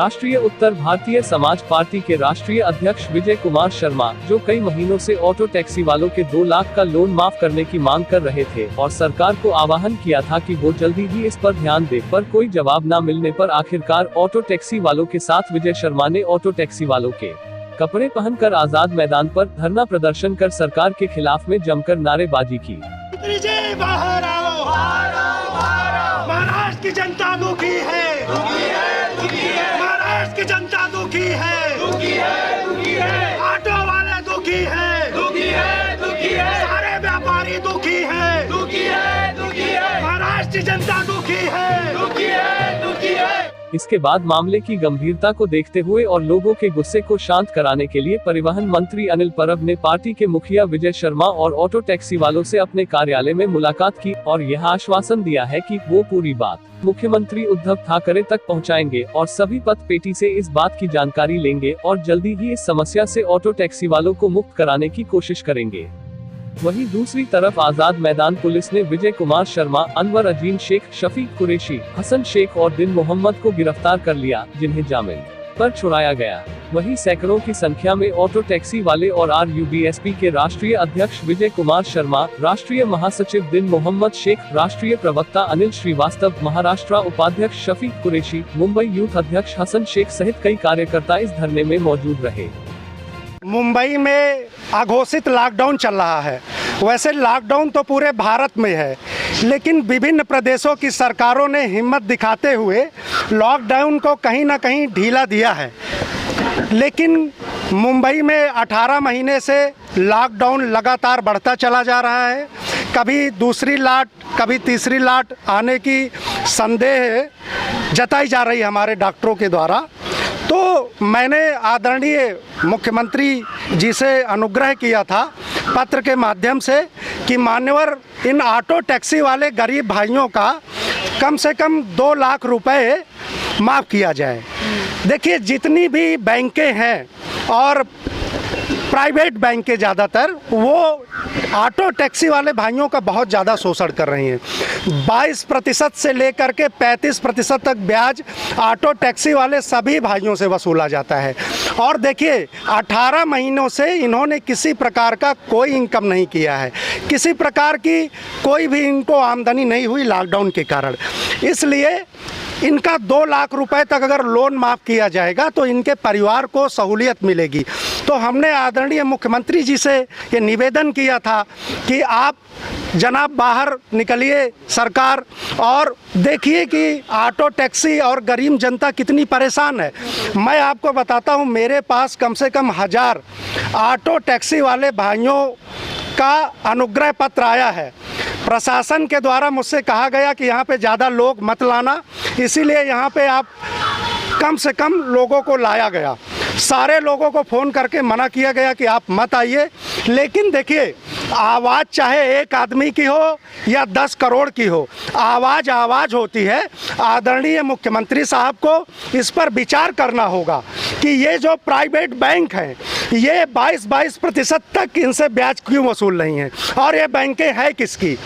राष्ट्रीय उत्तर भारतीय समाज पार्टी के राष्ट्रीय अध्यक्ष विजय कुमार शर्मा, जो कई महीनों से ऑटो टैक्सी वालों के 2 लाख का लोन माफ करने की मांग कर रहे थे और सरकार को आह्वान किया था कि वो जल्दी ही इस पर ध्यान दे, पर कोई जवाब न मिलने पर आखिरकार ऑटो टैक्सी वालों के साथ विजय शर्मा ने ऑटो टैक्सी वालों के कपड़े पहनकर आजाद मैदान पर धरना प्रदर्शन कर सरकार के खिलाफ में जमकर नारेबाजी की। महाराष्ट्र की जनता दुखी है, महाराष्ट्र की जनता दुखी है, ऑटो वाले दुखी है, सारे व्यापारी दुखी है, महाराष्ट्र की जनता दुखी है। इसके बाद मामले की गंभीरता को देखते हुए और लोगों के गुस्से को शांत कराने के लिए परिवहन मंत्री अनिल परब ने पार्टी के मुखिया विजय शर्मा और ऑटो टैक्सी वालों से अपने कार्यालय में मुलाकात की और यह आश्वासन दिया है कि वो पूरी बात मुख्यमंत्री उद्धव ठाकरे तक पहुंचाएंगे और सभी पथ पेटी से इस बात की जानकारी लेंगे और जल्दी ही इस समस्या से ऑटो टैक्सी वालों को मुक्त कराने की कोशिश करेंगे। वहीं दूसरी तरफ आजाद मैदान पुलिस ने विजय कुमार शर्मा, अनवर अजीम शेख, शफीक कुरैशी, हसन शेख और दिन मोहम्मद को गिरफ्तार कर लिया, जिन्हें जामिन पर छुड़ाया गया। वहीं सैकड़ों की संख्या में ऑटो टैक्सी वाले और RUBSP के राष्ट्रीय अध्यक्ष विजय कुमार शर्मा, राष्ट्रीय महासचिव दिन मोहम्मद शेख, राष्ट्रीय प्रवक्ता अनिल श्रीवास्तव, महाराष्ट्र उपाध्यक्ष शफीक कुरैशी, मुंबई यूथ अध्यक्ष हसन शेख सहित कई कार्यकर्ता इस धरने में मौजूद रहे। मुंबई में अघोषित लॉकडाउन चल रहा है। वैसे लॉकडाउन तो पूरे भारत में है, लेकिन विभिन्न प्रदेशों की सरकारों ने हिम्मत दिखाते हुए लॉकडाउन को कहीं ना कहीं ढीला दिया है। लेकिन मुंबई में 18 महीने से लॉकडाउन लगातार बढ़ता चला जा रहा है। कभी दूसरी लाट, कभी तीसरी लाट आने की संदेह जताई जा रही है हमारे डॉक्टरों के द्वारा। तो मैंने आदरणीय मुख्यमंत्री जी से अनुग्रह किया था पत्र के माध्यम से कि मान्यवर इन ऑटो टैक्सी वाले गरीब भाइयों का कम से कम 2 लाख रुपए माफ़ किया जाए। देखिए, जितनी भी बैंकें हैं और प्राइवेट बैंकें ज़्यादातर, वो ऑटो टैक्सी वाले भाइयों का बहुत ज़्यादा शोषण कर रही हैं। 22% से लेकर के 35% तक ब्याज ऑटो टैक्सी वाले सभी भाइयों से वसूला जाता है। और देखिए, 18 महीनों से इन्होंने किसी प्रकार का कोई इनकम नहीं किया है, किसी प्रकार की कोई भी इनको आमदनी नहीं हुई लॉकडाउन के कारण। इसलिए इनका 2 लाख रुपए तक अगर लोन माफ़ किया जाएगा तो इनके परिवार को सहूलियत मिलेगी। तो हमने आदरणीय मुख्यमंत्री जी से ये निवेदन किया था कि आप जनाब बाहर निकलिए सरकार और देखिए कि ऑटो टैक्सी और गरीब जनता कितनी परेशान है। मैं आपको बताता हूँ, मेरे पास कम से कम 1000 ऑटो टैक्सी वाले भाइयों का अनुग्रह पत्र आया है। प्रशासन के द्वारा मुझसे कहा गया कि यहाँ पे ज़्यादा लोग मत लाना, इसीलिए यहाँ पे आप कम से कम लोगों को लाया गया। सारे लोगों को फ़ोन करके मना किया गया कि आप मत आइए। लेकिन देखिए, आवाज़ चाहे एक आदमी की हो या 10 करोड़ की हो, आवाज़ होती है। आदरणीय मुख्यमंत्री साहब को इस पर विचार करना होगा कि ये जो प्राइवेट बैंक हैं, ये 22% तक इनसे ब्याज क्यों वसूल नहीं है और ये बैंकें हैं किसकी।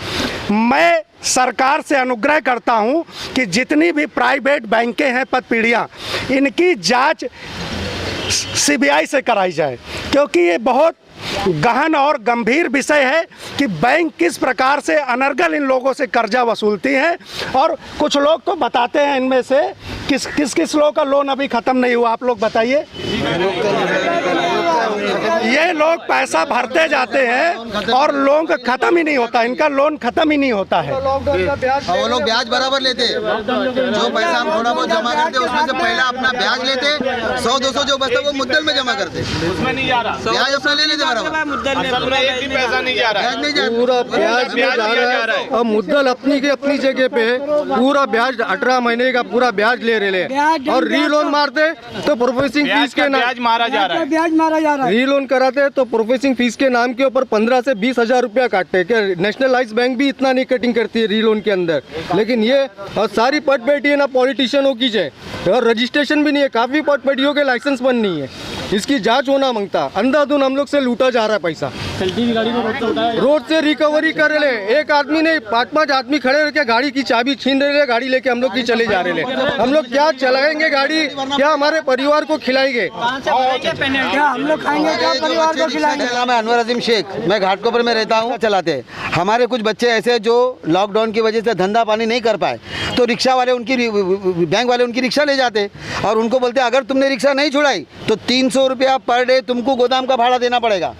मैं सरकार से अनुग्रह करता हूं कि जितनी भी प्राइवेट बैंकें हैं पदपीढ़ियां, इनकी जांच CBI से कराई जाए, क्योंकि ये बहुत गहन और गंभीर विषय है कि बैंक किस प्रकार से अनर्गल इन लोगों से कर्जा वसूलती है। और कुछ लोग तो बताते हैं इनमें से किस लोगों का लोन अभी ख़त्म नहीं हुआ, आप लोग बताइए। ये लोग पैसा भरते जाते हैं और लोन ख़त्म ही नहीं होता, इनका लोन ख़त्म ही नहीं होता है। वो लोग ब्याज बराबर लेते, जो पैसा हम थोड़ा बहुत जमा करते उसमें से पहला अपना ब्याज लेते, 100-200 जो बचता वो मुद्दल में जमा करते, उसमें नहीं जा रहा, ब्याज अपना ले लेते बराबर, मुद्दल में एक भी पैसा नहीं जा रहा, पूरा ब्याज जा रहा है। और मुद्दल अपनी जगह पे पूरा ब्याज 18 महीने का पूरा ब्याज ले रहे हैं और री लोन मारते तो प्रोसेसिंग फीस के ब्याज मारा जा रहा है। री लोन कराते तो प्रोसेसिंग फीस के नाम के ऊपर 15 से 20 हजार रुपया काटते हैं। क्या नेशनलाइज बैंक भी इतना नहीं कटिंग करती है री लोन के अंदर, लेकिन ये और सारी पटपेटी है ना पॉलिटिशियनों की है और रजिस्ट्रेशन भी नहीं है, काफ़ी पटपेटियों के लाइसेंस बंद नहीं है। इसकी जांच होना मांगता, अंधाधुन हम लोग से लूटा जा रहा है पैसा। रोड से रिकवरी कर रहे, एक आदमी नहीं 5-5 आदमी खड़े रह के गाड़ी की चाबी छीन रहे, गाड़ी लेके हम लोग की चले जा रहे हैं। हम लोग क्या चलाएंगे गाड़ी, क्या हमारे परिवार को खिलाएंगे, क्या हम लोग खाएंगे, क्या परिवार को खिलाएंगे। मेरा नाम है अनवर अजीम शेख, मैं घाटकोपर में रहता हूँ। चलाते हैं हमारे कुछ बच्चे ऐसे जो लॉकडाउन की वजह से धंधा पानी नहीं कर पाए, तो रिक्शा वाले उनकी बैंक वाले उनकी रिक्शा ले जाते और उनको बोलते अगर तुमने रिक्शा नहीं छुड़ाई तो 300 रुपया पर डे तुमको गोदाम का भाड़ा देना पड़ेगा।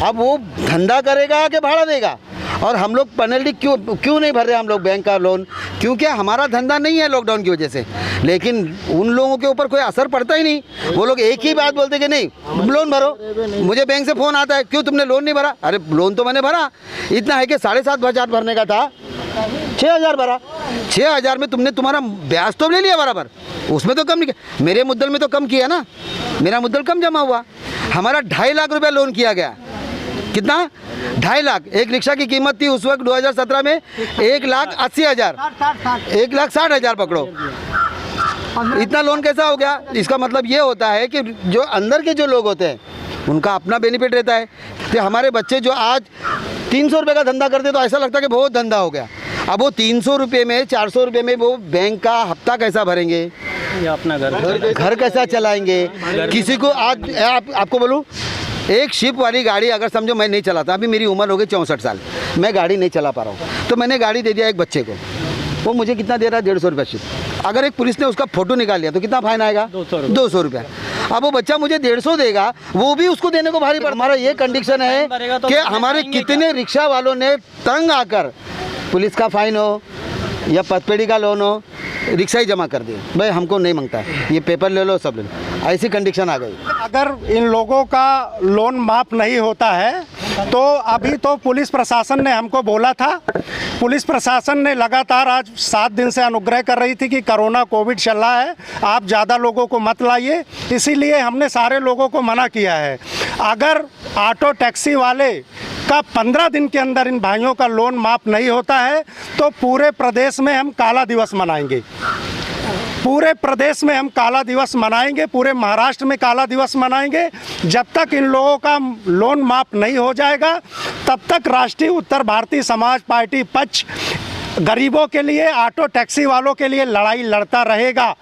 अब वो धंधा करेगा कि भाड़ा देगा, और हम लोग पेनल्टी क्यों नहीं भर रहे हम लोग बैंक का लोन, क्योंकि हमारा धंधा नहीं है लॉकडाउन की वजह से। लेकिन उन लोगों के ऊपर कोई असर पड़ता ही नहीं, वो लोग एक ही बात बोलते कि नहीं लोन भरो। मुझे बैंक से फ़ोन आता है, क्यों तुमने लोन नहीं भरा? अरे लोन तो मैंने भरा, इतना है कि 7,500 भरने का था, 6,000 भरा। 6,000 में तुमने तुम्हारा ब्याज तो ले लिया बराबर, उसमें तो कम नहीं किया, मेरे मुद्दल में तो कम किया ना, मेरा मुद्दल कम जमा हुआ। हमारा 2.5 लाख रुपया लोन किया गया। कितना? 2.5 लाख। एक रिक्शा की कीमत थी उस वक्त 2017 में 1,80,000, 1,60,000 पकड़ो। इतना लोन कैसा हो गया? इसका मतलब ये होता है कि जो अंदर के जो लोग होते हैं उनका अपना बेनिफिट रहता है। तो हमारे बच्चे जो आज 300 रुपये का धंधा करते तो ऐसा लगता है कि बहुत धंधा हो गया। अब वो 300 रुपये में 400 रुपये में वो बैंक का हफ्ता कैसा भरेंगे, या अपना घर कैसा चलाएंगे? किसी को आज आपको बोलूँ, एक शिप वाली गाड़ी अगर समझो मैं नहीं चलाता, अभी मेरी उम्र हो गई 64 साल, मैं गाड़ी नहीं चला पा रहा हूँ, तो मैंने गाड़ी दे दिया एक बच्चे को, वो मुझे कितना दे रहा है? 150 रुपये शिप। अगर एक पुलिस ने उसका फ़ोटो निकाल लिया तो कितना फाइन आएगा? 200 रुपया। अब वो बच्चा मुझे 150 देगा, वो भी उसको देने को भारी पड़ा। हमारा ये कंडीशन है कि हमारे कितने रिक्शा वालों ने तंग आकर पुलिस का फाइन हो या पथपेड़ी का लोन हो, रिक्शा ही जमा कर दिए, भाई हमको नहीं मांगता है, ये पेपर ले लो, सब ले लो, ऐसी कंडीशन आ गई। अगर इन लोगों का लोन माफ़ नहीं होता है तो अभी तो पुलिस प्रशासन ने हमको बोला था, पुलिस प्रशासन ने लगातार आज 7 दिन से अनुग्रह कर रही थी कि कोरोना कोविड चल रहा है, आप ज़्यादा लोगों को मत लाइए, इसीलिए हमने सारे लोगों को मना किया है। अगर ऑटो टैक्सी वाले का 15 दिन के अंदर इन भाइयों का लोन माफ़ नहीं होता है तो पूरे प्रदेश में हम काला दिवस मनाएंगे। पूरे प्रदेश में हम काला दिवस मनाएंगे, पूरे महाराष्ट्र में काला दिवस मनाएंगे। जब तक इन लोगों का लोन माफ़ नहीं हो जाएगा तब तक राष्ट्रीय उत्तर भारतीय समाज पार्टी पक्ष गरीबों के लिए, ऑटो टैक्सी वालों के लिए लड़ाई लड़ता रहेगा।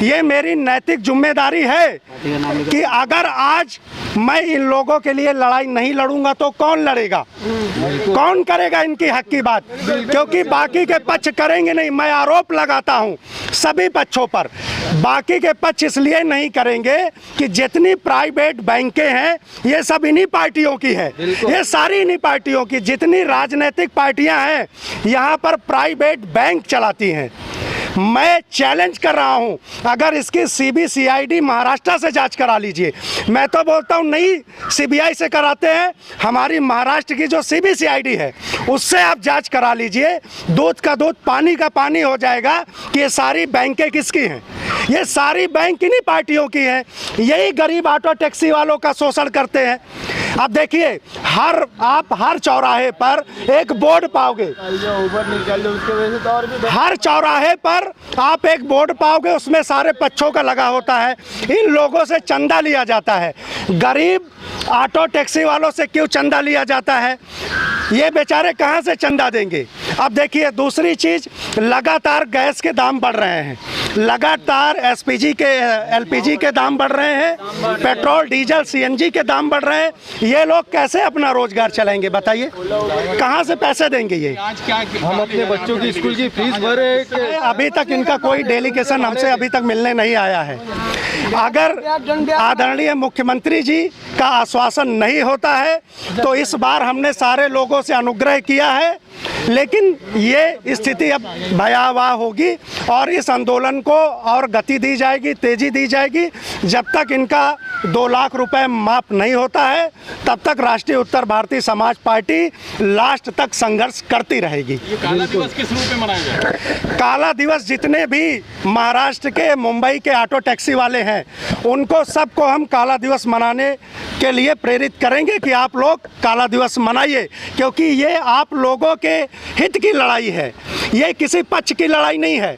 ये मेरी नैतिक जिम्मेदारी है कि अगर आज मैं इन लोगों के लिए लड़ाई नहीं लड़ूंगा तो कौन लड़ेगा, कौन करेगा इनकी हक की बात? क्योंकि बाकी के पक्ष करेंगे नहीं। मैं आरोप लगाता हूं सभी पक्षों पर, बाकी के पक्ष इसलिए नहीं करेंगे कि जितनी प्राइवेट बैंकें हैं ये सब इन्हीं पार्टियों की है, ये सारी इन्हीं पार्टियों की। जितनी राजनीतिक पार्टियां हैं यहाँ पर प्राइवेट बैंक चलाती हैं। मैं चैलेंज कर रहा हूं, अगर इसकी CBCID महाराष्ट्र से जांच करा लीजिए। मैं तो बोलता हूं नहीं, CBI से कराते हैं, हमारी महाराष्ट्र की जो CBCID है उससे आप जांच करा लीजिए। दूध का दूध पानी का पानी हो जाएगा कि ये सारी बैंकें किसकी हैं। ये सारी बैंक इन्हीं पार्टियों की हैं, यही गरीब ऑटो टैक्सी वालों का शोषण करते हैं। अब देखिए आप हर चौराहे पर एक बोर्ड पाओगे, हर चौराहे पर आप एक बोर्ड पाओगे, उसमें सारे पक्षों का लगा होता है। इन लोगों से चंदा लिया जाता है। गरीब ऑटो टैक्सी वालों से क्यों चंदा लिया जाता है? ये बेचारे कहाँ से चंदा देंगे? अब देखिए दूसरी चीज़, लगातार गैस के दाम बढ़ रहे हैं, लगातार LPG के दाम बढ़ रहे हैं, पेट्रोल डीजल CNG के दाम बढ़ रहे हैं। ये लोग कैसे अपना रोजगार चलाएंगे बताइए? कहाँ से पैसे देंगे ये? हम अपने बच्चों की स्कूल की फीस भरे, अभी तक इनका कोई डेलीगेशन हमसे अभी तक मिलने नहीं आया है। अगर आदरणीय मुख्यमंत्री जी का आश्वासन नहीं होता है तो इस बार हमने सारे लोगों से अनुग्रह किया है, लेकिन ये स्थिति अब भयावह होगी और इस आंदोलन को और गति दी जाएगी, तेजी दी जाएगी। जब तक इनका 2 लाख रुपए माफ नहीं होता है तब तक राष्ट्रीय उत्तर भारतीय समाज पार्टी लास्ट तक संघर्ष करती रहेगी। ये काला दिवस किस रूप में मनाया जाएगा? काला दिवस जितने भी महाराष्ट्र के, मुंबई के ऑटो टैक्सी वाले हैं उनको सबको हम काला दिवस मनाने के लिए प्रेरित करेंगे कि आप लोग काला दिवस मनाइए, क्योंकि ये आप लोगों के हित की लड़ाई है, ये किसी पक्ष की लड़ाई नहीं है।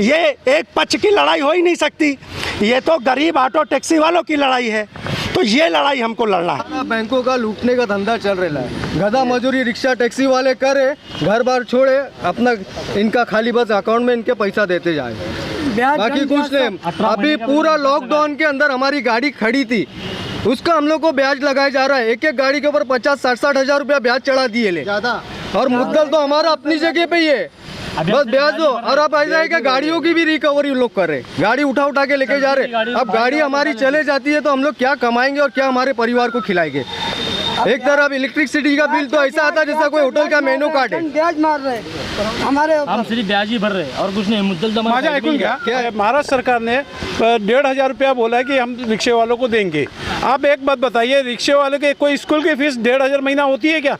ये एक पक्ष की लड़ाई हो ही नहीं सकती, ये तो गरीब ऑटो टैक्सी वालों की लड़ाई है। तो तो ये लड़ाई हमको लड़ना है। बैंकों का लूटने का धंधा चल रहा है, गधा मजूरी रिक्शा टैक्सी वाले करे, घर बार छोड़े, अपना इनका खाली बस अकाउंट में इनके पैसा देते जाए, बाकी कुछ नहीं। अभी पूरा लॉकडाउन के अंदर हमारी गाड़ी खड़ी थी, उसका हम लोग को ब्याज लगाया जा रहा है, एक एक गाड़ी के ऊपर 50-60 हज़ार रुपया ब्याज चढ़ा दिए ले ज़्यादा, और मुद्दल तो हमारा अपनी जगह पे ही है, बस ब्याज दो। और अब ऐसा है कि गाड़ियों की भी रिकवरी लोग कर रहे, गाड़ी उठा के लेके जा रहे। अब गाड़ी हमारी चले जाती है तो हम लोग क्या कमाएंगे और क्या हमारे परिवार को खिलाएंगे। एक तरफ इलेक्ट्रिसिटी का बिल तो ऐसा आता है जैसा कोई होटल का मेनू कार्ड है, ब्याज मार रहे हमारे, हम सिर्फ ब्याज ही भर रहे और कुछ नहीं, मुद्दल तो माझा ऐकून घ्या, महाराष्ट्र सरकार ने 1,500 रुपया बोला है कि हम रिक्शे वालों को देंगे। आप एक बात बताइए, रिक्शे वालों के कोई स्कूल की फीस 1,500 महीना होती है क्या?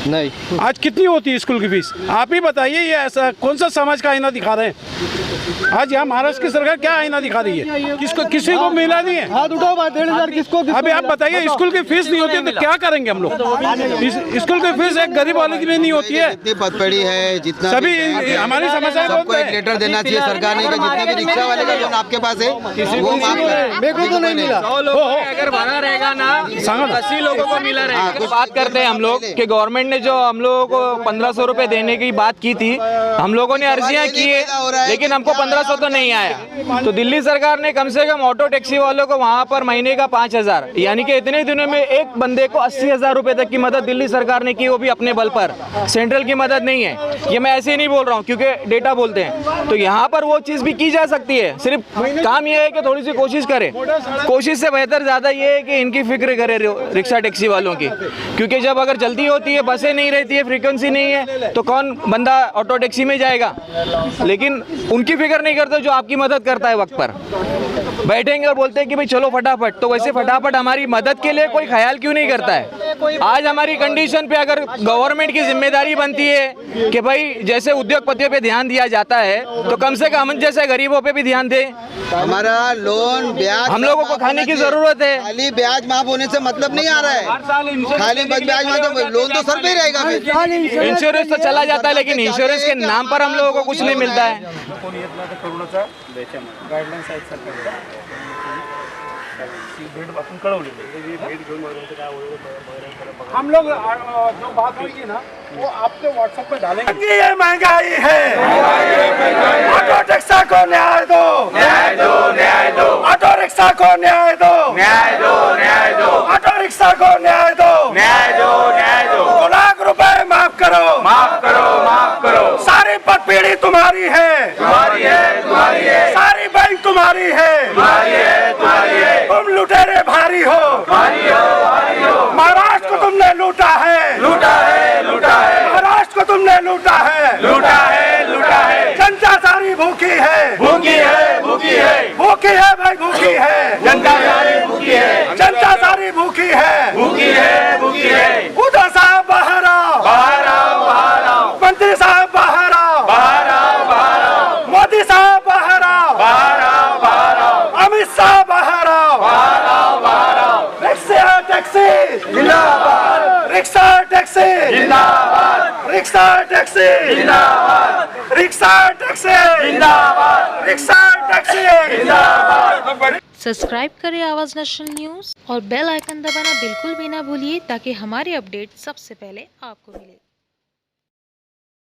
नहीं। आज कितनी होती है स्कूल की फीस? आप ही बताइए, ये ऐसा कौन सा समाज का आईना दिखा रहे हैं? आज यहाँ महाराष्ट्र की सरकार क्या आईना दिखा रही है? किसको, किसी को मिला नहीं है। हाथ उठाओ, 1,500 किसको? अभी आप बताइए, स्कूल की फीस नहीं होती है तो क्या करेंगे हम लोग? स्कूल की फीस एक गरीब वाले की भी नहीं होती है। जितनी पदपड़ी है, जितना सभी हमारी समस्या सबको एक लेटर देना चाहिए सरकार ने कि जितने भी रिक्शा वाले का लोन आपके पास है वो माफ करें। मेरे को तो नहीं मिला। अगर भरा रहेगा ना 80 लोगों को मिला रहेगा। बात करते हैं हम लोग कि गवर्नमेंट ने जो हम लोगों को 1,500 रुपए देने की बात की थी, हम लोगों ने अर्जियां की है, लेकिन हमको 1,500 तो नहीं आया। तो दिल्ली सरकार ने कम से कम ऑटो टैक्सी वालों को वहां पर महीने का 5,000, यानी कि इतने दिनों में एक बंदे को 80,000 रुपए तक की मदद दिल्ली सरकार ने की, वो भी अपने बल पर, सेंट्रल की मदद नहीं है। ये मैं ऐसे ही नहीं बोल रहा हूँ क्योंकि डेटा बोलते हैं। तो यहाँ पर वो चीज़ भी की जा सकती है, सिर्फ काम ये है कि थोड़ी सी कोशिश करें। कोशिश से बेहतर ज़्यादा ये है कि इनकी फिक्र करें रिक्शा टैक्सी वालों की, क्योंकि जब अगर जल्दी होती है, बसें नहीं रहती है, फ्रीक्वेंसी नहीं है, तो कौन बंदा ऑटो टैक्सी में जाएगा? लेकिन उनकी फिक्र नहीं करते जो आपकी मदद करता है वक्त पर। बैठेंगे और बोलते हैं कि भाई चलो फटाफट, तो वैसे फटाफट हमारी मदद के लिए कोई ख्याल क्यों नहीं करता है? आज हमारी कंडीशन पे अगर गवर्नमेंट की जिम्मेदारी बनती है कि भाई जैसे उद्योगपतियों पे ध्यान दिया जाता है, तो कम से कम हम जैसे गरीबों पे भी ध्यान दे। हमारा लोन ब्याज हम लोगों को खाने की जरूरत है। खाली ब्याज माफ होने से मतलब नहीं आ रहा है, खाली बस ब्याज माफ, लोन तो सर पे ही रहेगा फिर। इंश्योरेंस तो चला जाता है, लेकिन इंश्योरेंस के नाम पर हम लोगों को कुछ नहीं मिलता है। हम लोग जो बात होगी ना वो आपके व्हाट्सएप पे डालेंगे। ये महंगाई है, ऑटो रिक्शा को न्याय दो, न्याय दो, न्याय दो, ऑटो रिक्शा को न्याय दो, न्याय दो, न्याय दो, ऑटो रिक्शा को न्याय दो, न्याय दो, न्याय दो, 2 लाख रुपए माफ करो, माफ करो, माफ करो। सारी पदपीढ़ी तुम्हारी है, तुम्हारी है, तुम्हारी है, सारी बैंक तुम्हारी है, तुम्हारी है, तुम्हारी है। तुम लुटेरे भारी हो, भारी हो, भारी हो। महाराष्ट्र को तुमने लूटा है, लूटा है, लूटा है। महाराष्ट्र को तुमने लूटा है, लूटा है, लूटा है। जनता सारी भूखी है, भूखी है, भूखी है, भूखी है भाई, भूखी है। जनता सारी भूखी है, जनता सारी भूखी है, भूखी है, भूखी है। उद्धव साहब बाहर आओ, बाहर आओ, बाहर आओ। मंत्री साहब बाहर आओ, बाहर आओ, बाहर आओ। मोदी साहब बाहर आओ, बाहर आओ, बाहर आओ। अमित शाह बाहर आओ, बाहर आओ, बाहर आओ। रिक्शा टैक्सी जिंदाबाद, रिक्शा टैक्सी जिंदाबाद, रिक्शा टैक्सी जिंदाबाद, रिक्शा टैक्सी जिंदाबाद, रिक्शा टैक्सी जिंदाबाद। सब्सक्राइब करें आवाज़ नेशनल न्यूज़ और बेल आइकन दबाना बिल्कुल भी ना भूलिए, ताकि हमारे अपडेट सबसे पहले आपको मिले।